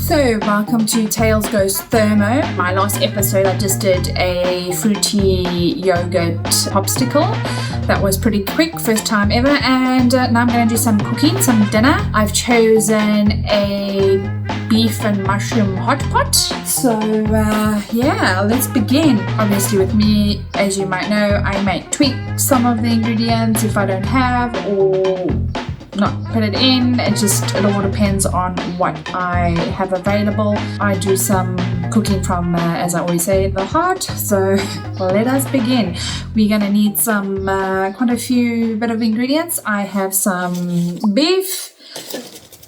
So, welcome to Tails-Go-Thermo. My last episode I just did a fruity yogurt popsicle. That was pretty quick, first time ever, and now I'm going to do some cooking, some dinner. I've chosen a beef and mushroom hot pot. So yeah, let's begin. Obviously with me, as you might know, I might tweak some of the ingredients if I don't have, or not put it in. It all depends on what I have available. I do some cooking from, as I always say, the heart. So let us begin. We're gonna need some quite a few bit of ingredients. I have some beef,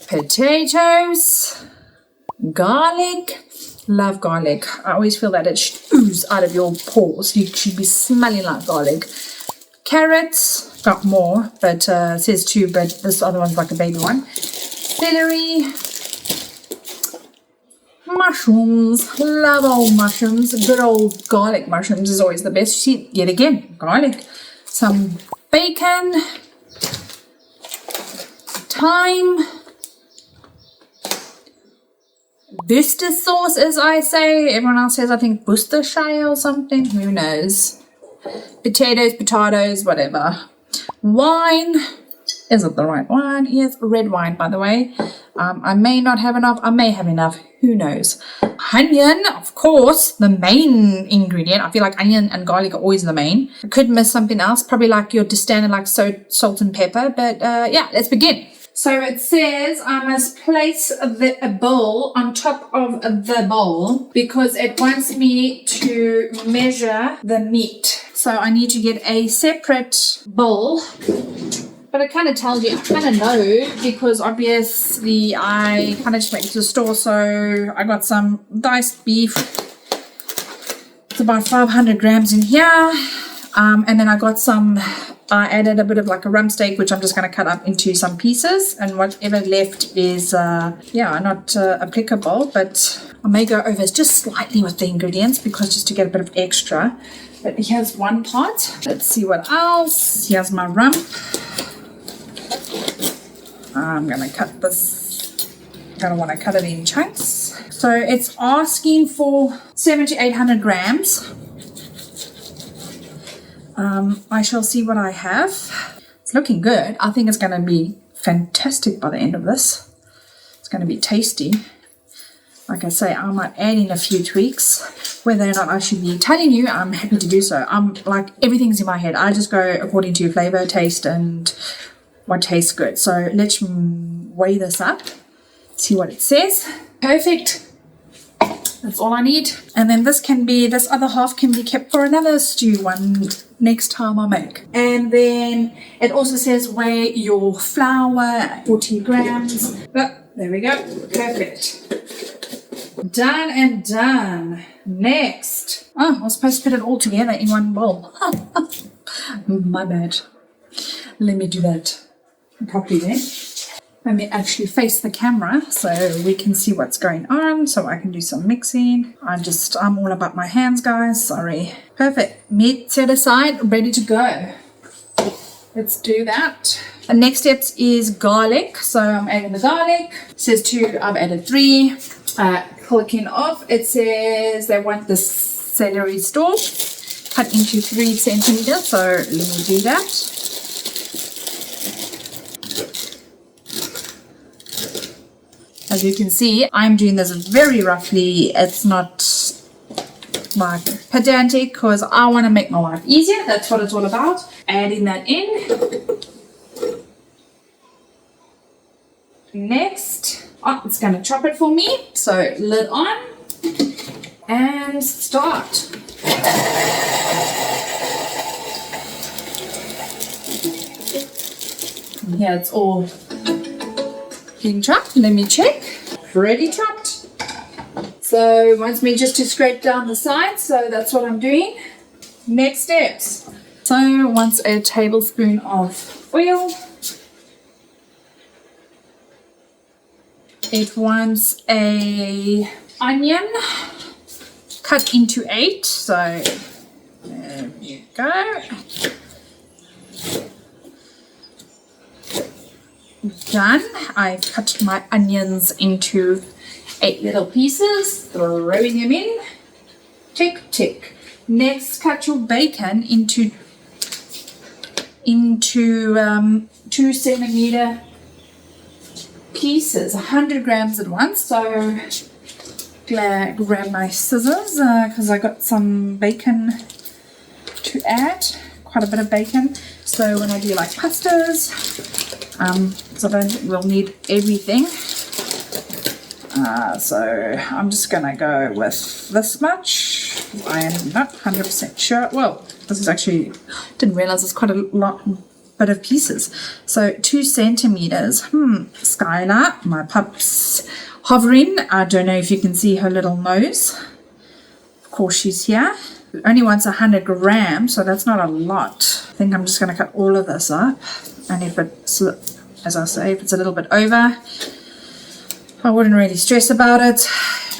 potatoes, garlic. Love garlic. I always feel that it should ooze out of your pores. You should be smelling like garlic. Carrots, got more, but it says 2, but this other one's like a baby one. Celery, mushrooms, love old mushrooms. Good old garlic mushrooms is always the best. You see, yet again, garlic. Some bacon, thyme, Worcester sauce, as I say. Everyone else says, I think, Worcestershire or something. Who knows? Potatoes, whatever. Wine. Is it the right wine? Yes, red wine, by the way. I may not have enough. I may have enough. Who knows? Onion, of course, the main ingredient. I feel like onion and garlic are always the main. I could miss something else. Probably like your standard, like salt and pepper. But yeah, let's begin. So it says I must place a bowl on top of the bowl because it wants me to measure the meat. So I need to get a separate bowl. But it kind of tells you, I kind of know, because obviously I kind of just went to the store. So I got some diced beef. It's about 500 grams in here. And then I got I added a bit of like a rump steak, which I'm just going to cut up into some pieces. And whatever left is, not applicable. But I may go over just slightly with the ingredients because just to get a bit of extra. But here's one part. Let's see what else. Here's my rump. I'm going to cut this. I'm going to want to cut it in chunks. So it's asking for 700 to 800 grams. I shall see what I have. It's looking good. I think it's going to be fantastic by the end of this. It's going to be tasty. Like I say, I might add in a few tweaks. Whether or not I should be telling you, I'm happy to do so. I'm like, everything's in my head. I just go according to flavor, taste, and what tastes good. So let's weigh this up, see what it says. Perfect. That's all I need. And then this other half can be kept for another stew one next time I make. And then it also says weigh your flour, 40 grams. But there we go. Perfect. Done and done. Next. Oh, I was supposed to put it all together in one bowl. My bad. Let me do that properly then. Let me actually face the camera so we can see what's going on, so I can do some mixing. I'm all about my hands, guys. Sorry. Perfect. Meat set aside, ready to go. Let's do that. The next step is garlic. So I'm adding the garlic. It says 2, I've added 3. Clicking off, it says they want the celery stalk cut into 3 centimeters. So let me do that. As you can see, I'm doing this very roughly. It's not like pedantic because I want to make my life easier. That's what it's all about. Adding that in. Next, it's going to chop it for me. So lid on and start. And here it's all being chopped. Let me check. Ready chopped. So it wants me just to scrape down the sides, so that's what I'm doing. Next steps. So it wants a tablespoon of oil. It wants a onion cut into 8. So there you go. Done. I've cut my onions into 8 little pieces, throwing them in. Tick, tick. Next, cut your bacon into 2 centimeter pieces, 100 grams at once. So grab my scissors because I got some bacon to add, quite a bit of bacon. So when I do like pastas, so I don't think we'll need everything. So I'm just gonna go with this much. I am not 100% sure. Well, this is actually, didn't realize it's quite a bit of pieces. So 2 centimeters. Skylar, my pup's hovering. I don't know if you can see her little nose. Of course she's here. It only wants 100 grams, so that's not a lot. I think I'm just gonna cut all of this up. And if it's, as I say, if it's a little bit over, I wouldn't really stress about it,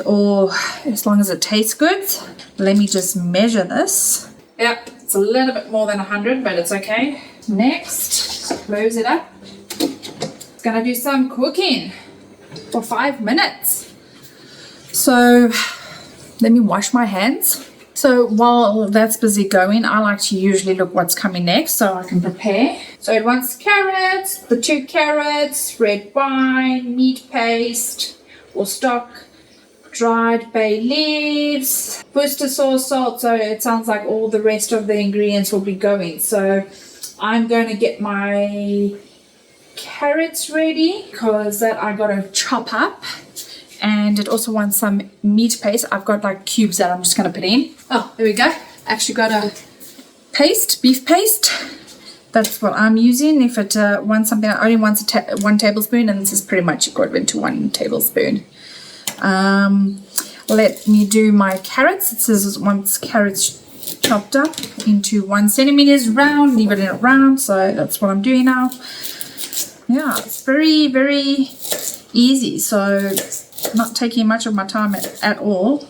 or as long as it tastes good. Let me just measure this. Yeah, it's a little bit more than 100, but it's okay. Next, close it up. Gonna do some cooking for 5 minutes. So let me wash my hands. So while that's busy going, I like to usually look what's coming next so I can prepare. So it wants carrots, the 2 carrots, red wine, meat paste or stock, dried bay leaves, Worcester sauce, salt. So it sounds like all the rest of the ingredients will be going. So I'm going to get my carrots ready because that I got to chop up. And it also wants some meat paste. I've got like cubes that I'm just going to put in. Oh, there we go. Actually got a paste, beef paste. That's what I'm using. If it wants something, it only wants 1 tablespoon, and this is pretty much equivalent to 1 tablespoon. Let me do my carrots. It says it wants carrots chopped up into 1 centimeters round. Leave it in a round. So that's what I'm doing now. Yeah, it's very, very easy. So not taking much of my time at all.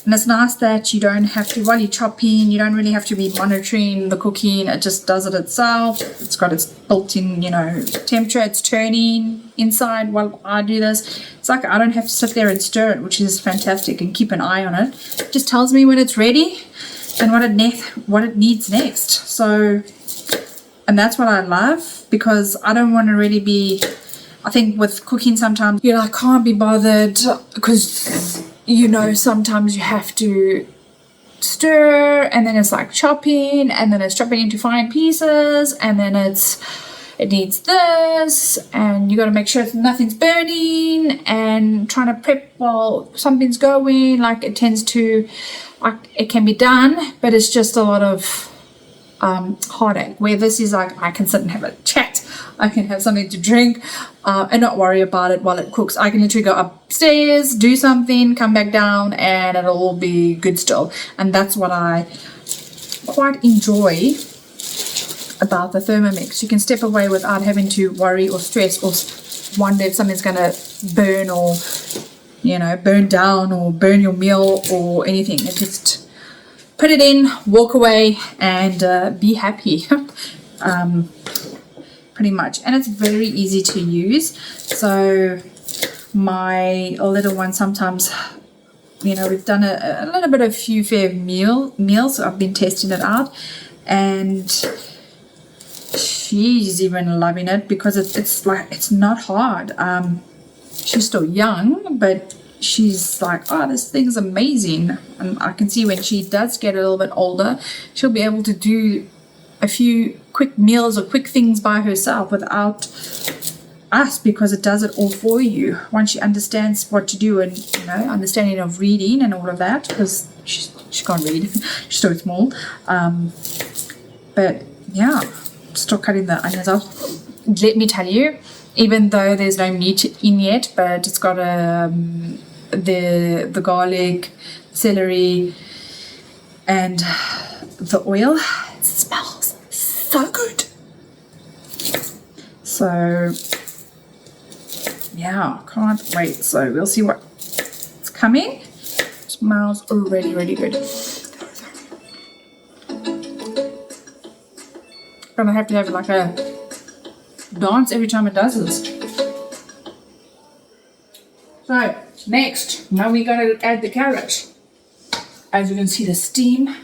And it's nice that you don't have to, while you're chopping, you don't really have to be monitoring the cooking. It just does it itself. It's got its built-in, temperature. It's turning inside while I do this. It's like I don't have to sit there and stir it, which is fantastic, and keep an eye on it. It just tells me when it's ready and what it needs next. So, and that's what I love, because I don't want to really be, I think with cooking sometimes you're like, can't be bothered because sometimes you have to stir, and then it's like chopping, and then it's chopping into fine pieces, and then it needs this, and you got to make sure nothing's burning, and trying to prep while something's going. Like it tends to, like it can be done, but it's just a lot of heartache. Where this is like I can sit and have a chat. I can have something to drink and not worry about it while it cooks. I can literally go upstairs, do something, come back down, and it'll all be good still. And that's what I quite enjoy about the Thermomix. You can step away without having to worry or stress or wonder if something's going to burn or, burn down or burn your meal or anything. It just put it in, walk away, and be happy. Pretty much. And it's very easy to use. So my little one sometimes, we've done a little bit of few fair meals. I've been testing it out, and she's even loving it because it's not hard. She's still young, but she's like, oh, this thing's amazing. And I can see when she does get a little bit older, she'll be able to do a few quick meals or quick things by herself without us, because it does it all for you once she understands what to do, and understanding of reading and all of that, because she can't read. She's so small. But yeah, still cutting the onions off. Let me tell you, even though there's no meat in yet, but it's got the garlic, celery, and the oil. It smells so good. So yeah, can't wait. So we'll see what's coming. Smells really, really good. Gonna have to have like a dance every time it does this. So Next, now we gotta add the carrot. As you can see, the steam.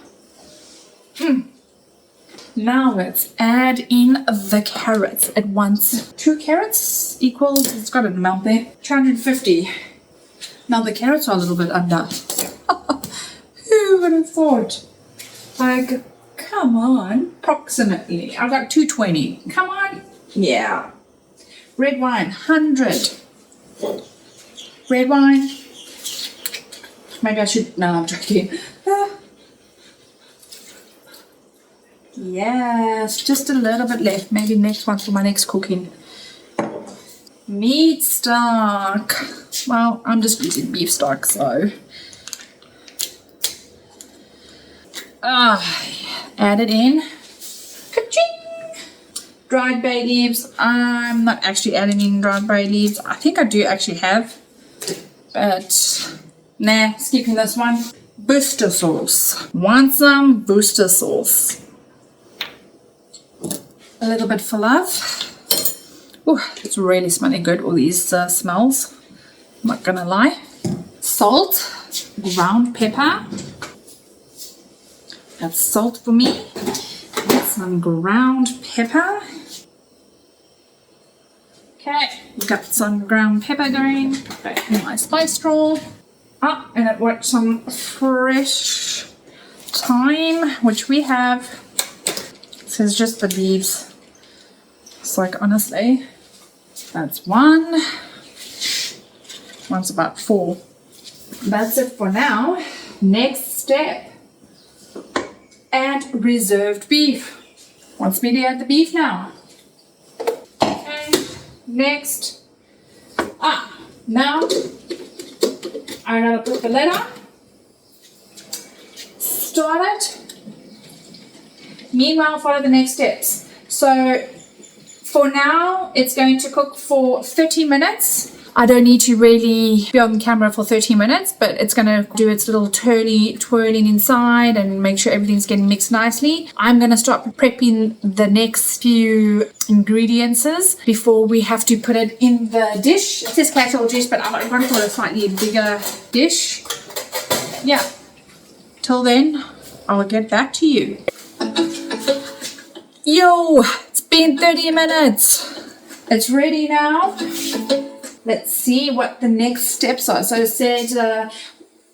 Now let's add in the carrots at once. 2 carrots equals, it's got an amount there, 250. Now the carrots are a little bit under. Who would have thought? Like, come on, approximately. I've got 220. Come on. Yeah. Red wine, 100. Red wine. Maybe I should, no, I'm joking. Yes, just a little bit left. Maybe next one for my next cooking. Meat stock. Well, I'm just using beef stock, so. Add it in. Ka-ching! Dried bay leaves. I'm not actually adding in dried bay leaves. I think I do actually have, but nah, skipping this one. Booster sauce. Want some booster sauce? A little bit for love. Oh, it's really smelling good, all these smells. I'm not gonna lie. Salt, ground pepper. That's salt for me. Get some ground pepper. Okay, we've got some ground pepper going. Back in my spice drawer. And I've got some fresh thyme, which we have. This is just the leaves. It's like, honestly, that's one. One's about 4. That's it for now. Next step. Add reserved beef. Wants me to add the beef now. Okay. Next. Now I gotta put the lid on. Start it. Meanwhile, follow the next steps. So for now, it's going to cook for 30 minutes. I don't need to really be on camera for 30 minutes, but it's going to do its little twirling inside and make sure everything's getting mixed nicely. I'm going to start prepping the next few ingredients before we have to put it in the dish. It says casserole dish, but I'm going for a slightly bigger dish. Yeah. Till then, I'll get back to you. Yo, it's been 30 minutes. It's ready now. Let's see what the next steps are. So I said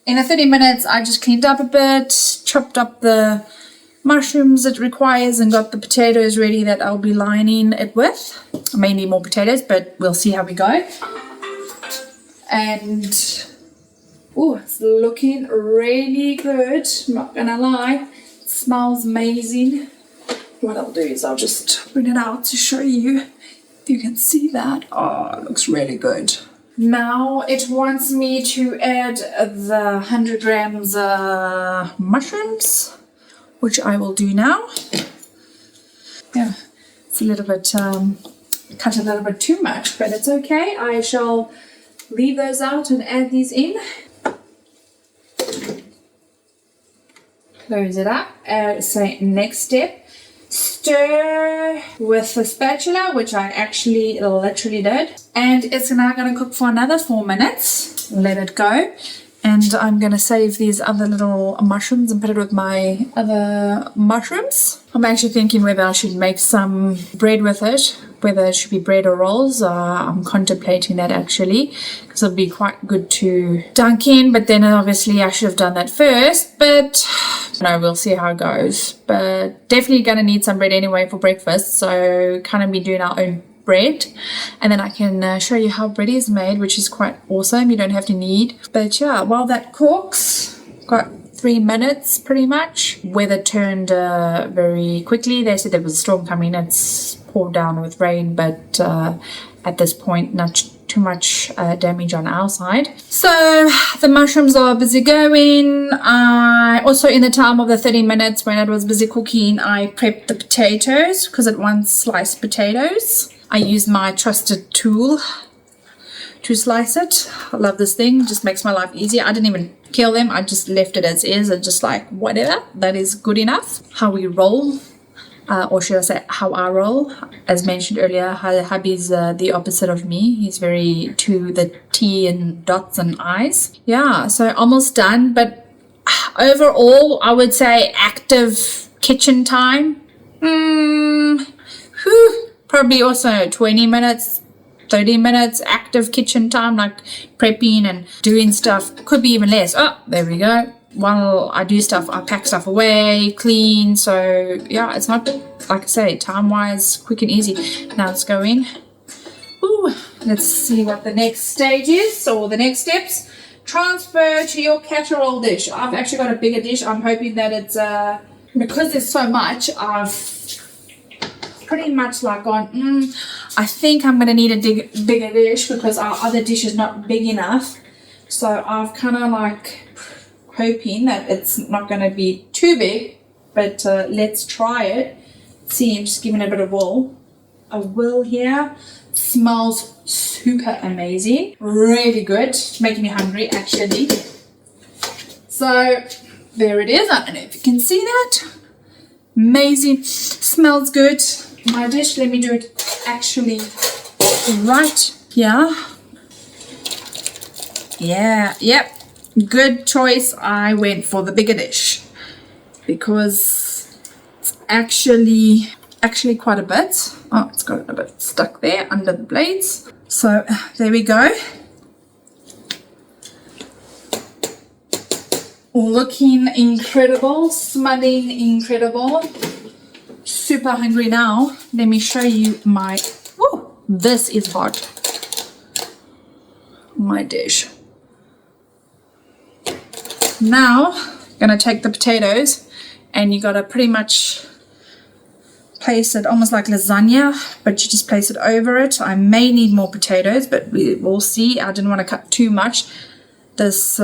in the 30 minutes, I just cleaned up a bit, chopped up the mushrooms it requires, and got the potatoes ready that I'll be lining it with. Mainly more potatoes, but we'll see how we go. And oh, it's looking really good. I'm not gonna lie, it smells amazing. What I'll do is I'll just bring it out to show you. You can see that. Oh, it looks really good. Now it wants me to add the 100 grams mushrooms, which I will do now. Yeah, it's a little bit cut a little bit too much, but it's okay. I shall leave those out and add these in. Close it up. So next step. Stir with the spatula, which I actually literally did, and it's now going to cook for another 4 minutes. Let it go, and I'm going to save these other little mushrooms and put it with my other mushrooms. I'm actually thinking whether I should make some bread with it, whether it should be bread or rolls. I'm contemplating that actually, because it'll be quite good to dunk in, but then obviously I should have done that first, but no, we'll see how it goes. But definitely going to need some bread anyway for breakfast, so kind of be doing our own bread, and then I can show you how bread is made, which is quite awesome. You don't have to knead. But yeah, while that cooks, got 3 minutes pretty much. Weather turned very quickly. They said there was a storm coming. It's poured down with rain, but at this point not too much damage on our side. So the mushrooms are busy going. I also, in the time of the 30 minutes when it was busy cooking, I prepped the potatoes because it wants sliced potatoes. I used my trusted tool to slice it. I love this thing. It just makes my life easier. I didn't even kill them. I just left it as is and just like whatever, that is good enough. How we roll or should I say how I roll. As mentioned earlier, hubby's the opposite of me. He's very to the T and dots and I's. Yeah, so almost done, but overall I would say active kitchen time, probably also 20 minutes, 30 minutes active kitchen time, like prepping and doing stuff. Could be even less. Oh, there we go. While I do stuff, I pack stuff away, clean. So yeah, it's not, like I say, time wise, quick and easy. Now let's go in. Ooh, let's see what the next stage is, or the next steps. Transfer to your casserole dish. I've actually got a bigger dish. I'm hoping that it's because there's so much, I've pretty much like gone, I think I'm going to need a bigger dish because our other dish is not big enough. So I've kind of like hoping that it's not going to be too big, but let's try it. See, I'm just giving it a bit of a whirl here. Smells super amazing, really good. It's making me hungry actually. So there it is. I don't know if you can see that. Amazing, smells good. My dish, let me do it actually right here. Yeah, yep, good choice. I went for the bigger dish because it's actually quite a bit. Oh, it's got a bit stuck there under the blades. So there we go. Looking incredible, smelling incredible. Super hungry now. Let me show you my, oh, this is hot. My dish. Now, gonna take the potatoes, and you gotta pretty much place it almost like lasagna, but you just place it over it. I may need more potatoes, but we will see. I didn't want to cut too much. This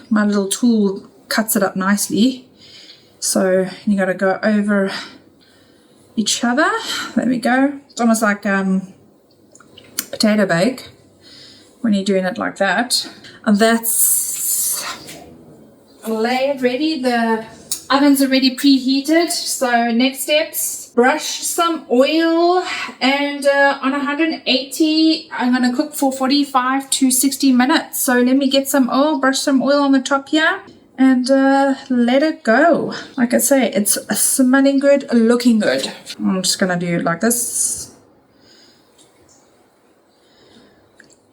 my little tool cuts it up nicely, so you got to go over each other. There we go. It's almost like potato bake when you're doing it like that. And that's layered ready. The oven's already preheated. So next steps, brush some oil, and on 180 I'm going to cook for 45 to 60 minutes. So let me get some oil, brush some oil on the top here, and let it go. Like I say, it's smelling good, looking good. I'm just going to do it like this.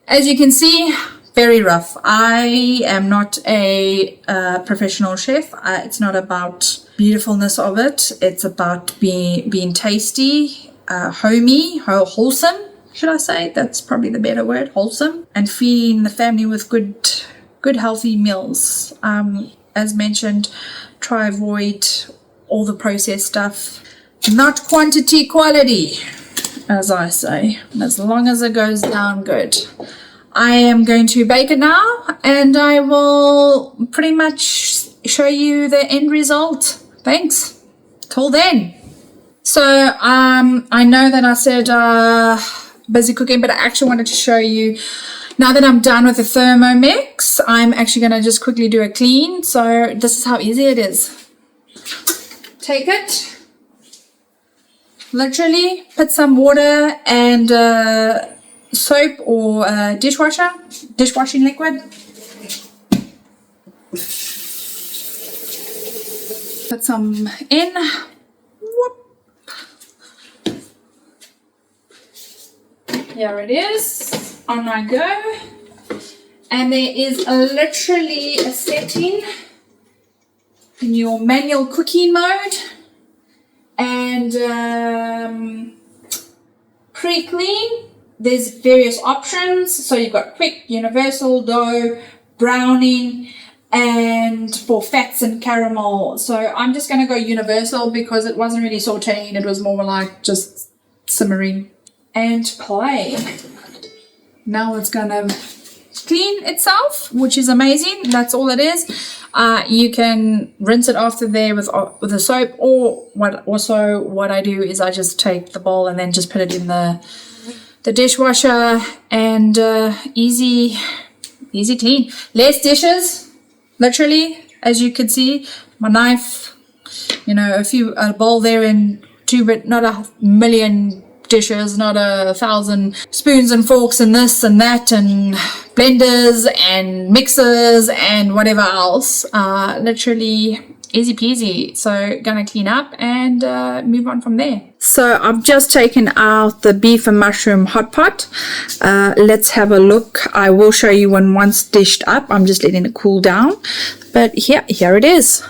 As you can see, very rough. I am not a professional chef. It's not about beautifulness of it. It's about being tasty, homey, wholesome, should I say? That's probably the better word, wholesome, and feeding the family with good healthy meals. As mentioned, try avoid all the processed stuff. Not quantity, quality, as I say. As long as it goes down good. I am going to bake it now, and I will pretty much show you the end result. Thanks. Till then. So I know that I said busy cooking, but I actually wanted to show you, now that I'm done with the thermomix, I'm actually going to just quickly do a clean. So this is how easy it is. Take it, literally put some water and soap or dishwashing liquid. Put some in. Whoop. Here it is. On I go. And there is literally a setting in your manual cooking mode and pre-clean. There's various options. So you've got quick, universal, dough, browning, and for fats and caramel. So I'm just going to go universal because it wasn't really sauteing. It was more like just simmering and play. Now it's going to clean itself, which is amazing. That's all it is. You can rinse it after there with a soap, or what I do is I just take the bowl and then just put it in the dishwasher, and easy clean. Less dishes, literally, as you can see. My knife, a bowl there and to, but not a million dishes, not 1,000 spoons and forks and this and that and blenders and mixers and whatever else. Literally easy peasy. So gonna clean up and move on from there. So I've just taken out the beef and mushroom hot pot. Let's have a look. I will show you when once dished up. I'm just letting it cool down, but here it is.